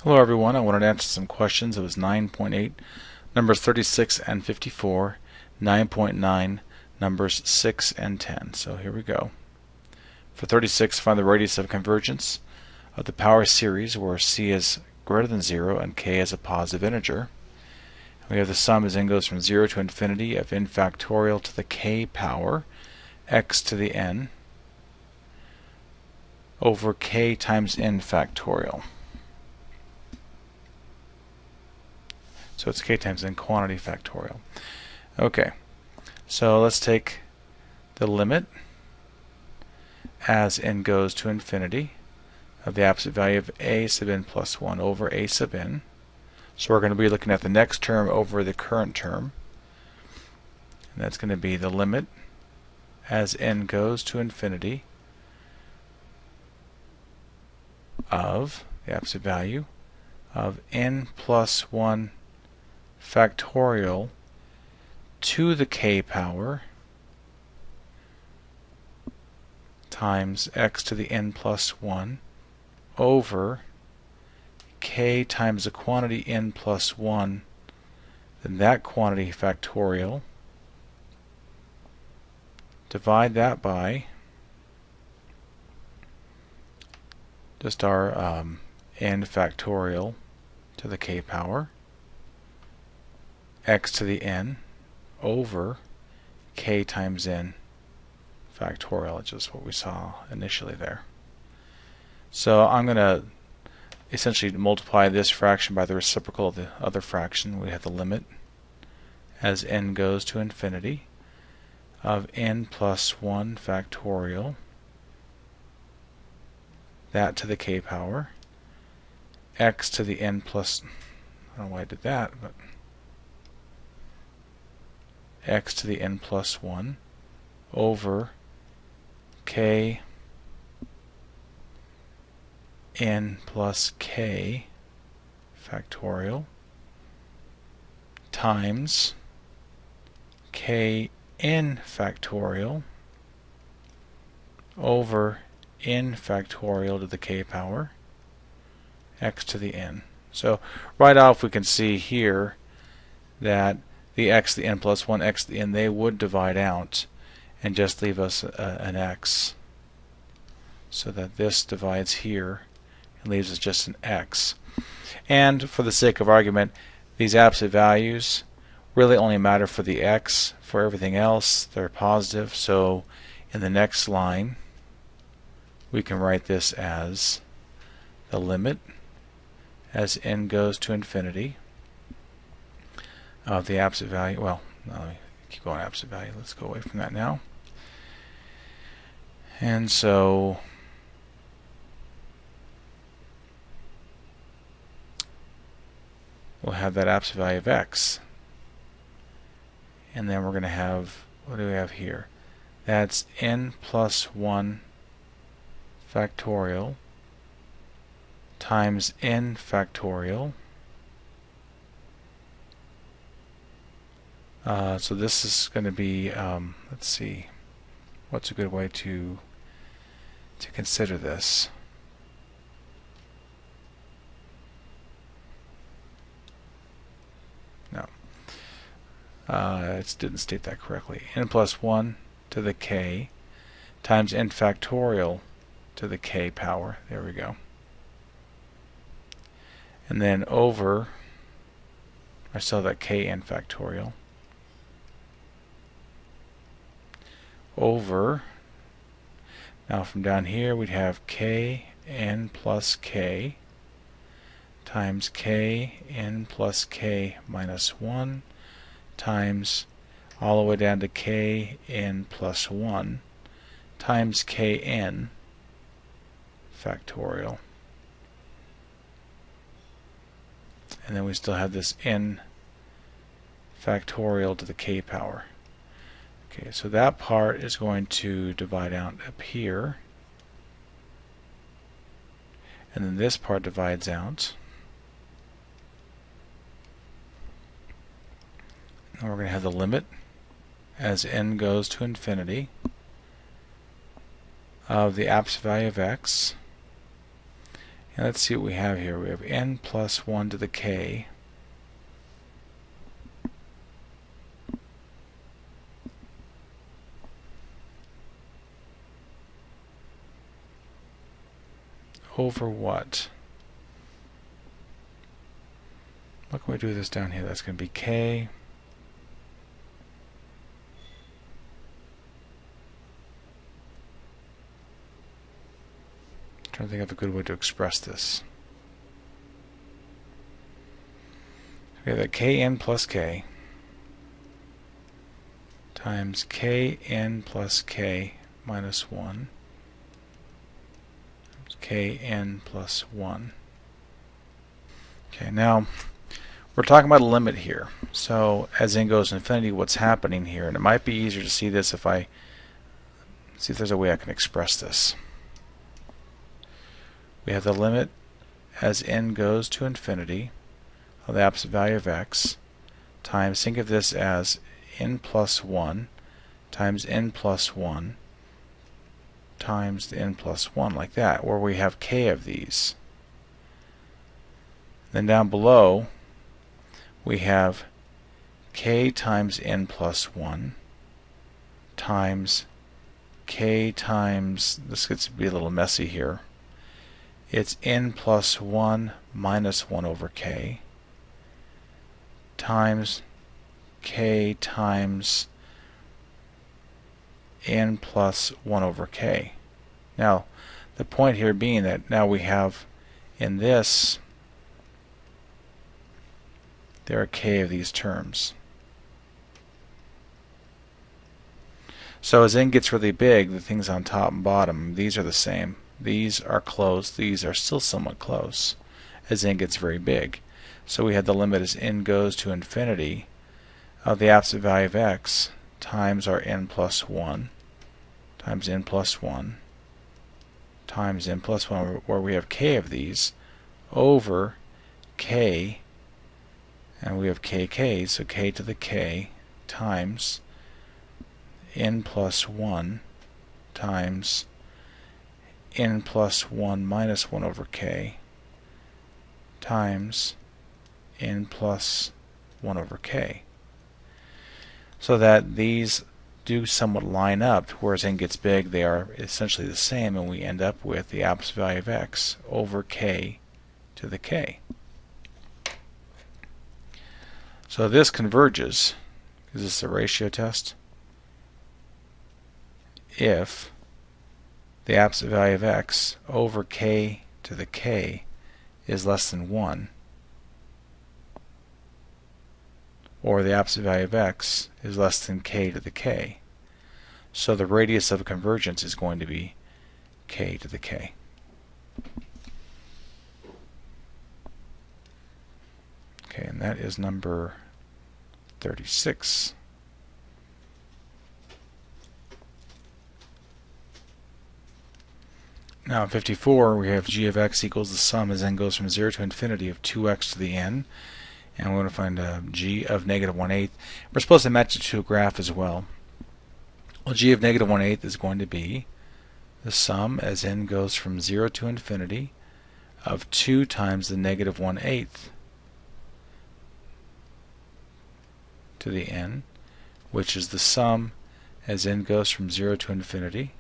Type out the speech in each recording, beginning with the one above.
Hello everyone, I wanted to answer some questions. It was 9.8, numbers 36 and 54, 9.9, numbers 6 and 10. So here we go. For 36, find the radius of convergence of the power series where c is greater than 0 and k is a positive integer. We have the sum as n goes from 0 to infinity of n factorial to the k power x to the n over k times n factorial. So it's k times n quantity factorial. Okay, so let's take the limit as n goes to infinity of the absolute value of a sub n plus 1 over a sub n. So we're going to be looking at the next term over the current term. And that's going to be the limit as n goes to infinity of the absolute value of n plus 1 factorial to the k power times x to the n plus 1 over k times the quantity n plus 1, then that quantity factorial, divide that by just our n factorial to the k power x to the n over k times n factorial, which is what we saw initially there. So I'm going to essentially multiply this fraction by the reciprocal of the other fraction. We have the limit as n goes to infinity of n plus 1 factorial, that to the k power, x to the n plus, I don't know why I did that, but x to the n plus 1 over k n plus k factorial times k n factorial over n factorial to the k power x to the n. So right off we can see here that the x to the n plus 1, x to the n, they would divide out and just leave us an x. So that this divides here and leaves us just an x. And for the sake of argument, these absolute values really only matter for the x. For everything else, they're positive. So in the next line, we can write this as the limit as n goes to infinity of the absolute value. Well, no, let me keep going absolute value. Let's go away from that now. And so we'll have that absolute value of x. And then we're going to have, what do we have here? That's n plus 1 factorial times n factorial. So this is going to be, let's see, what's a good way to consider this? No, it didn't state that correctly. N plus 1 to the k times n factorial to the k power. There we go. And then over, I saw that k n factorial, over, now from down here we'd have k n plus k times k n plus k minus 1 times all the way down to k n plus 1 times k n factorial. And then we still have this n factorial to the k power. Okay, so that part is going to divide out up here. And then this part divides out. And we're going to have the limit as n goes to infinity of the absolute value of x. And let's see what we have here. We have n plus 1 to the k over what? What can we do with this down here? That's going to be k trying to think of a good way to express this. We have that kn plus k times kn plus k minus 1 kn plus 1. Okay, now we're talking about a limit here. So as n goes to infinity, what's happening here? And it might be easier to see this if I see if there's a way I can express this. We have the limit as n goes to infinity of the absolute value of x times, think of this as n plus 1 times n plus 1 times the n plus 1, like that, where we have k of these. Then down below we have k times n plus 1 times k times, this gets to be a little messy here, it's n plus 1 minus 1 over k times k times n plus 1 over k. Now the point here being that now we have in this there are k of these terms. So as n gets really big, the things on top and bottom, these are the same. These are close, these are still somewhat close as n gets very big. So we had the limit as n goes to infinity of the absolute value of x times our n plus 1 times n plus 1 times n plus 1, where we have k of these, over k, and we have kk, so k to the k times n plus 1 times n plus 1 minus 1 over k times n plus 1 over k. So that these do somewhat line up, whereas n gets big they are essentially the same, and we end up with the absolute value of x over k to the k. So this converges. Is this a ratio test? If the absolute value of x over k to the k is less than 1, or the absolute value of x is less than k to the k. So the radius of convergence is going to be k to the k. Okay, and that is number 36. Now in 54 we have g of x equals the sum as n goes from 0 to infinity of 2x to the n, and we're going to find g of negative 1/8. We're supposed to match it to a graph as well. Well, g of negative 1/8 is going to be the sum as n goes from 0 to infinity of 2 times the negative 1/8 to the n, which is the sum as n goes from 0 to infinity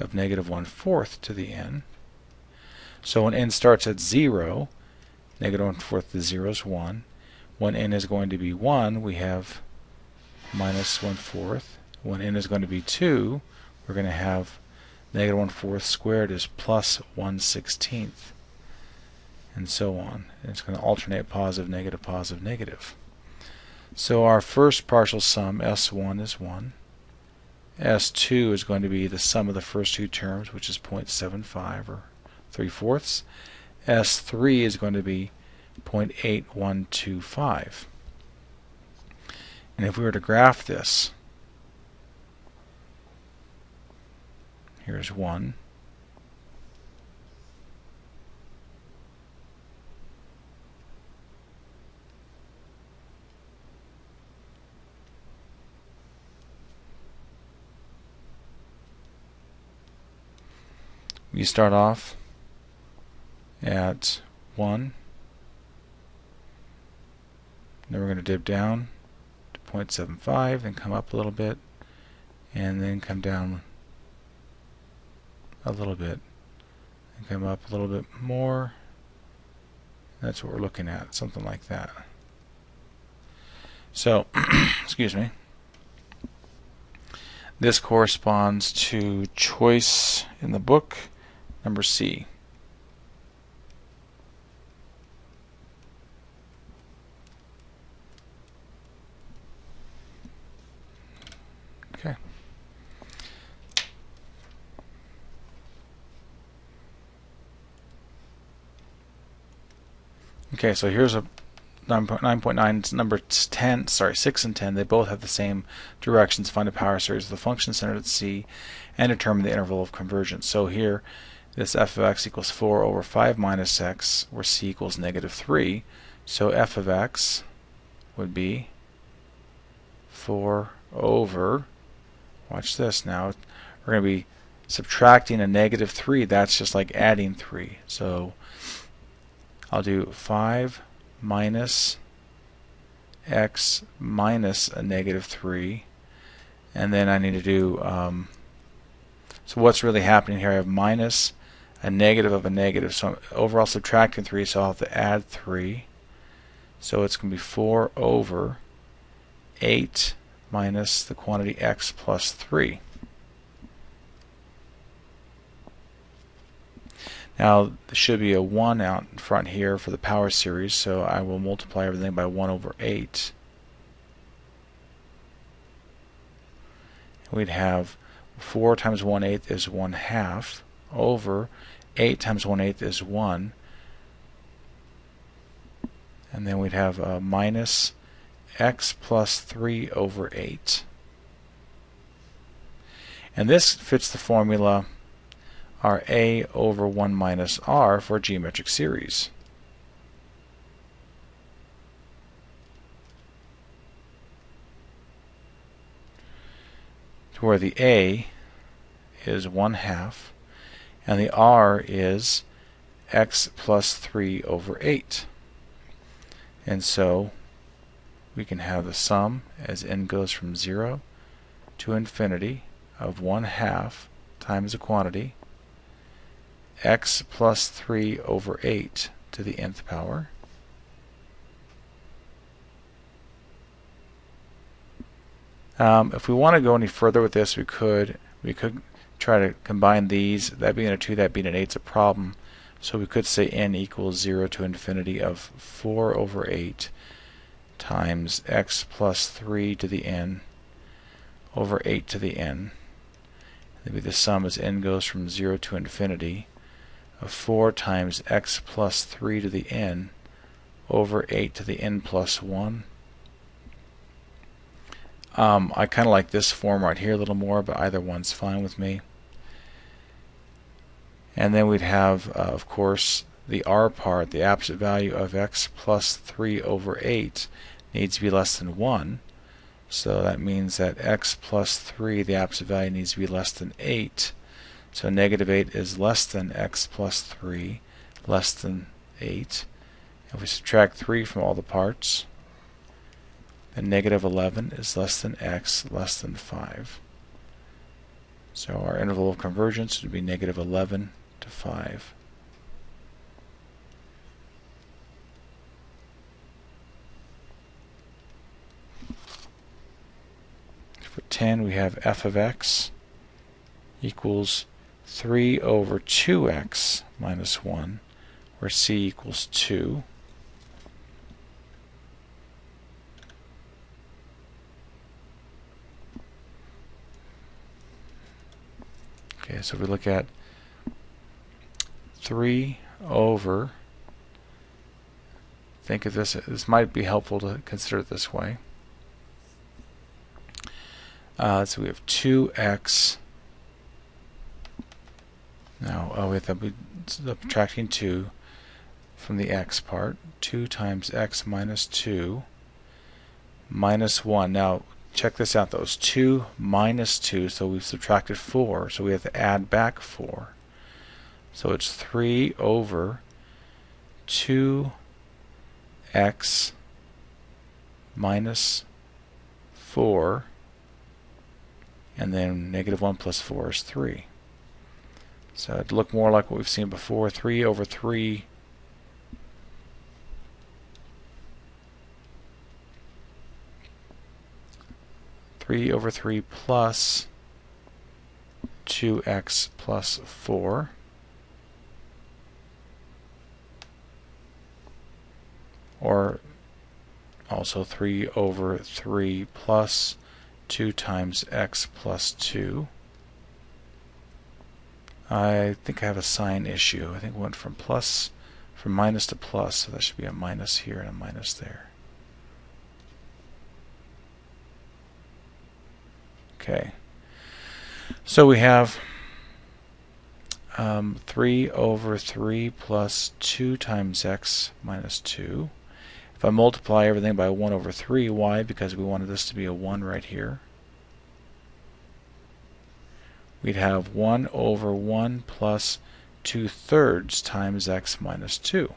of negative 1/4 to the n. So when n starts at 0, negative 1/4 to 0 is 1. When n is going to be 1, we have minus 1/4. When n is going to be 2, we're going to have negative 1/4 squared is plus 1/16, and so on. And it's going to alternate positive, negative, positive, negative. So our first partial sum, S1, is 1. S2 is going to be the sum of the first two terms, which is 0.75 or 3/4. S3 is going to be 0.8125. And if we were to graph this, here's 1. You start off at 1. Then we're going to dip down to 0.75 and come up a little bit, and then come down a little bit and come up a little bit more. That's what we're looking at, something like that. So, excuse me. This corresponds to choice in the book, number C. Okay. Okay, so here's a 9.9, number 10, sorry, 6 and 10, they both have the same directions. Find a power series of the function centered at C and determine the interval of convergence. So here, this f of x equals 4 over 5 minus x, where C equals negative 3. So f of x would be 4 over, watch this now, we're going to be subtracting a negative 3. That's just like adding 3. So I'll do 5 minus x minus a negative 3, and then I need to do so what's really happening here, I have minus a negative of a negative, so I'm overall subtracting 3, so I'll have to add 3, so it's going to be 4 over 8 minus the quantity x plus 3. Now, there should be a 1 out in front here for the power series, so I will multiply everything by 1 over 8. We'd have 4 times 1/8 is 1/2 over 8 times 1/8 is 1. And then we'd have minus x plus 3 over 8. And this fits the formula are a over 1 minus r for a geometric series. To where the a is 1/2 and the r is x plus 3 over 8. And so we can have the sum as n goes from 0 to infinity of 1/2 times the quantity x plus 3 over 8 to the nth power if we want to go any further with this, we could try to combine these. That being a 2, that being an 8 is a problem, so we could say n equals 0 to infinity of 4 over 8 times x plus 3 to the n over 8 to the n. Maybe the sum as n goes from 0 to infinity of 4 times x plus 3 to the n over 8 to the n plus 1. I kind of like this form right here a little more, but either one's fine with me. And then we'd have, of course, the r part, the absolute value of x plus 3 over 8 needs to be less than 1. So that means that x plus 3, the absolute value, needs to be less than 8. So negative 8 is less than x plus 3, less than 8. If we subtract 3 from all the parts, then negative 11 is less than x, less than 5. So our interval of convergence would be negative 11 to 5. For 10, we have f of x equals 3 over 2x minus 1, where c equals 2. Okay, so if we look at 3 over, think of this might be helpful to consider it this way. So we have 2x. Now we have to be subtracting 2 from the x part. 2 times x minus 2 minus 1. Now check this out, though. It's 2 minus 2, so we've subtracted 4, so we have to add back 4. So it's 3 over 2x minus 4, and then negative 1 plus 4 is 3. So it'd look more like what we've seen before, 3 over 3 plus 2x plus 4, or also 3 over 3 plus 2 times x plus 2. I think I have a sign issue. I think it went from minus to plus, so that should be a minus here and a minus there. Okay, so we have 3 over 3 plus 2 times x minus 2. If I multiply everything by 1 over 3, why? Because we wanted this to be a 1 right here. We'd have 1 over 1 plus 2/3 times x minus 2.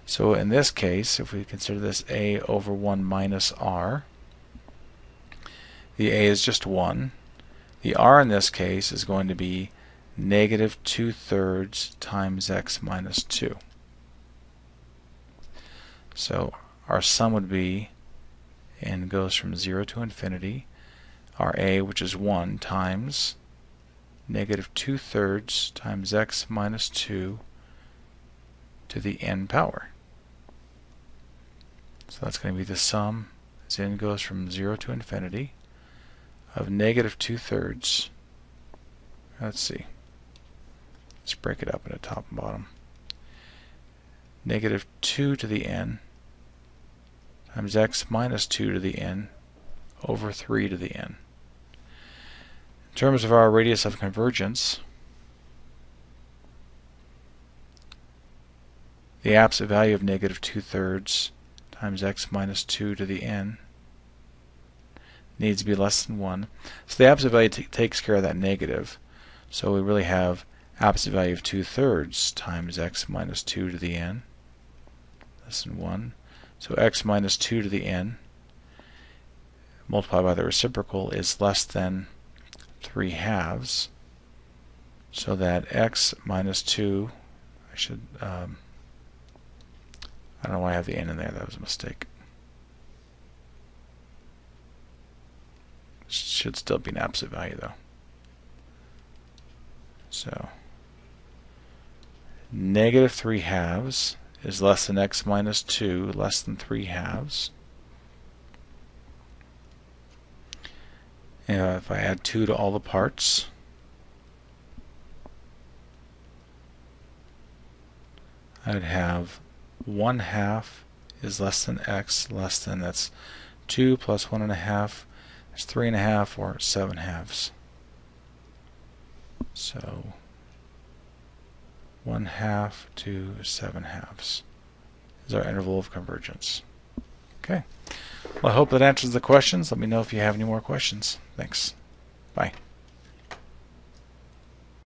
So in this case, if we consider this a over 1 minus r, the a is just 1. The r in this case is going to be negative 2/3 times x minus 2. So our sum would be, and goes from 0 to infinity, our a, which is 1, times negative 2/3 times x minus 2 to the n power. So that's going to be the sum, as n goes from 0 to infinity, of negative 2/3. Let's see. Let's break it up into top and bottom. Negative 2 to the n times x minus 2 to the n over 3 to the n. In terms of our radius of convergence, the absolute value of negative 2/3 times x minus 2 to the n needs to be less than 1. So the absolute value takes care of that negative. So we really have absolute value of 2/3 times x minus 2 to the n less than 1. So x minus 2 to the n multiplied by the reciprocal is less than 3/2. So that x minus 2, I don't know why I have the n in there, that was a mistake. Should still be an absolute value though. So negative 3/2 is less than x minus 2, less than 3/2. And if I add 2 to all the parts, I'd have 1/2 is less than x, less than, that's 2 plus 1.5, that's 3.5, or 7/2. So 1/2 to 7/2 is our interval of convergence. Okay. Well, I hope that answers the questions. Let me know if you have any more questions. Thanks. Bye.